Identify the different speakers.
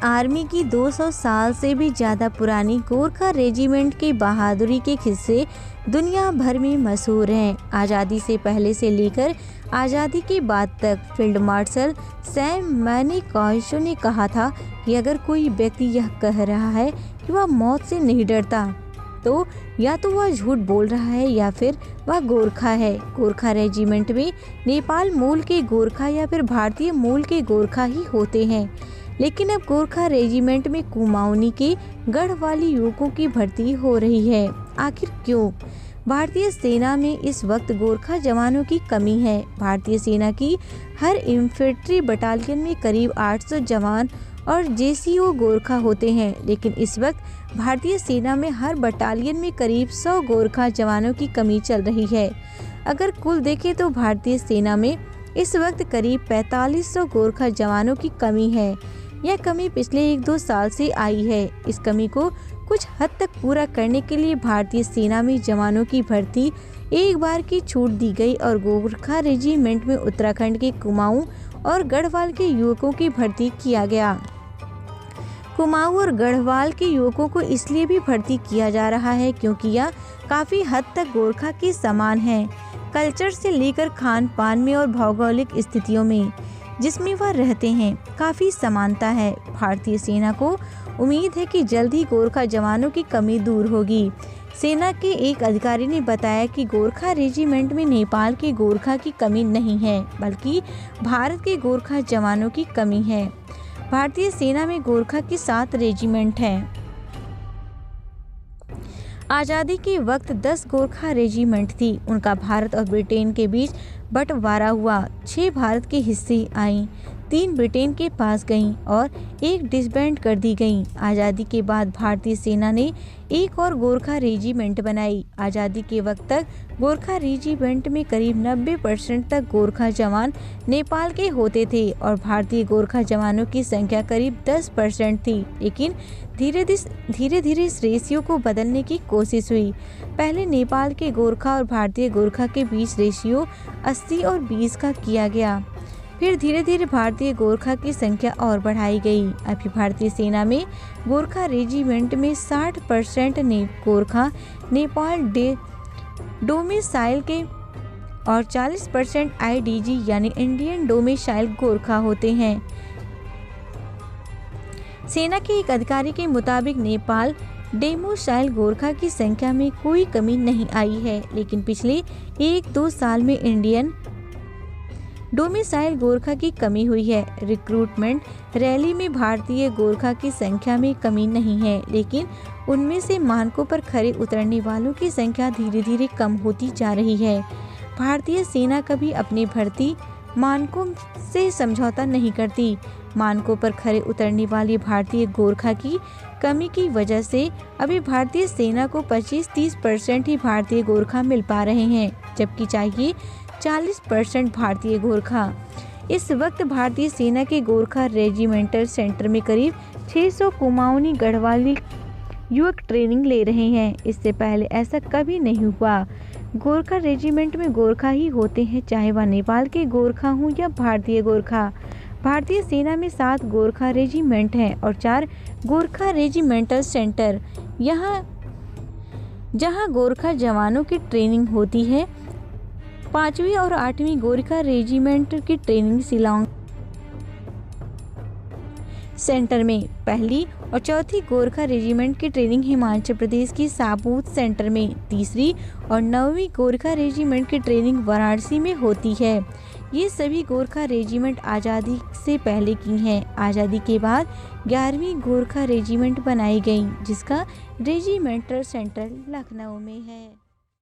Speaker 1: Army की 200 साल से भी ज़्यादा पुरानी गोरखा रेजिमेंट की बहादुरी के किस्से दुनिया भर में मशहूर हैं। आज़ादी से पहले से लेकर आज़ादी के बाद तक फील्ड मार्शल सैम मैनकॉशे ने कहा था कि अगर कोई व्यक्ति यह कह रहा है कि वह मौत से नहीं डरता तो या तो वह झूठ बोल रहा है या फिर वह गोरखा है। गोरखा रेजिमेंट में नेपाल मूल के गोरखा या फिर भारतीय मूल के गोरखा ही होते हैं, लेकिन अब गोरखा रेजिमेंट में कुमाऊनी के गढ़वाली युवकों की भर्ती हो रही है। आखिर क्यों? भारतीय सेना में इस वक्त गोरखा जवानों की कमी है। भारतीय सेना की हर इंफेंट्री बटालियन में करीब 800 जवान और जेसीओ गोरखा होते हैं, लेकिन इस वक्त भारतीय सेना में हर बटालियन में करीब 100 गोरखा जवानों की कमी चल रही है। अगर कुल देखें तो भारतीय सेना में इस वक्त करीब 4500 गोरखा जवानों की कमी है। यह कमी पिछले 1-2 साल से आई है। इस कमी को कुछ हद तक पूरा करने के लिए भारतीय सेना में जवानों की भर्ती एक बार की छूट दी गई और गोरखा रेजिमेंट में उत्तराखंड के कुमाऊं और गढ़वाल के युवकों की भर्ती किया गया। कुमाऊं और गढ़वाल के युवकों को इसलिए भी भर्ती किया जा रहा है क्योंकि यह काफ़ी हद तक गोरखा के समान है, कल्चर से लेकर खान पान में और भौगोलिक स्थितियों में जिसमें वह रहते हैं काफ़ी समानता है। भारतीय सेना को उम्मीद है कि जल्द ही गोरखा जवानों की कमी दूर होगी। सेना के एक अधिकारी ने बताया कि गोरखा रेजिमेंट में नेपाल के गोरखा की कमी नहीं है, बल्कि भारत के गोरखा जवानों की कमी है। भारतीय सेना में गोरखा की 7 रेजिमेंट हैं। आज़ादी के वक्त 10 गोरखा रेजिमेंट थी। उनका भारत और ब्रिटेन के बीच बंटवारा हुआ। 6 भारत के हिस्से आईं, 3 ब्रिटेन के पास गईं और 1 डिसबैंड कर दी गईं। आज़ादी के बाद भारतीय सेना ने एक और गोरखा रेजिमेंट बनाई। आज़ादी के वक्त तक गोरखा रेजिमेंट में करीब 90% तक गोरखा जवान नेपाल के होते थे और भारतीय गोरखा जवानों की संख्या करीब 10% थी, लेकिन धीरे धीरे इस रेशियो को बदलने की कोशिश हुई। पहले नेपाल के गोरखा और भारतीय गोरखा के बीच रेशियो 80 और 20 का किया गया। फिर धीरे धीरे भारतीय गोरखा की संख्या और बढ़ाई गई। अभी भारतीय सेना में गोरखा रेजिमेंट में 60% गोरखा नेपाल डोमिसाइल के और 40% आईडीजी यानी इंडियन डोमिसाइल गोरखा होते हैं। सेना के एक अधिकारी के मुताबिक नेपाल डोमिसाइल गोरखा की संख्या में कोई कमी नहीं आई है, लेकिन पिछले 1-2 साल में इंडियन डोमिसाइल गोरखा की कमी हुई है। रिक्रूटमेंट रैली में भारतीय गोरखा की संख्या में कमी नहीं है, लेकिन उनमें से मानकों पर खरे उतरने वालों की संख्या धीरे धीरे कम होती जा रही है। भारतीय सेना कभी अपने भर्ती मानकों से समझौता नहीं करती। मानकों पर खरे उतरने वाले भारतीय गोरखा की कमी की वजह से अभी भारतीय सेना को 25-30% ही भारतीय गोरखा मिल पा रहे हैं, जबकि चाहिए 40% भारतीय गोरखा। इस वक्त भारतीय सेना के गोरखा रेजिमेंटल सेंटर में करीब 600 कुमाऊनी गढ़वाली युवक ट्रेनिंग ले रहे हैं। इससे पहले ऐसा कभी नहीं हुआ। गोरखा रेजिमेंट में गोरखा ही होते हैं, चाहे वह नेपाल के गोरखा हों या भारतीय गोरखा। भारतीय सेना में 7 गोरखा रेजिमेंट हैं और 4 गोरखा रेजिमेंटल सेंटर जहां गोरखा जवानों की ट्रेनिंग होती है। 5वीं और 8वीं गोरखा रेजिमेंट की ट्रेनिंग शिलांग सेंटर में, 1ली और 4थी गोरखा रेजिमेंट की ट्रेनिंग हिमाचल प्रदेश की सापूत सेंटर में, 3री और 9वीं गोरखा रेजिमेंट की ट्रेनिंग वाराणसी में होती है। ये सभी गोरखा रेजिमेंट आज़ादी से पहले की हैं। आज़ादी के बाद 11वीं गोरखा रेजिमेंट बनाई गई, जिसका रेजिमेंटल सेंटर लखनऊ में है।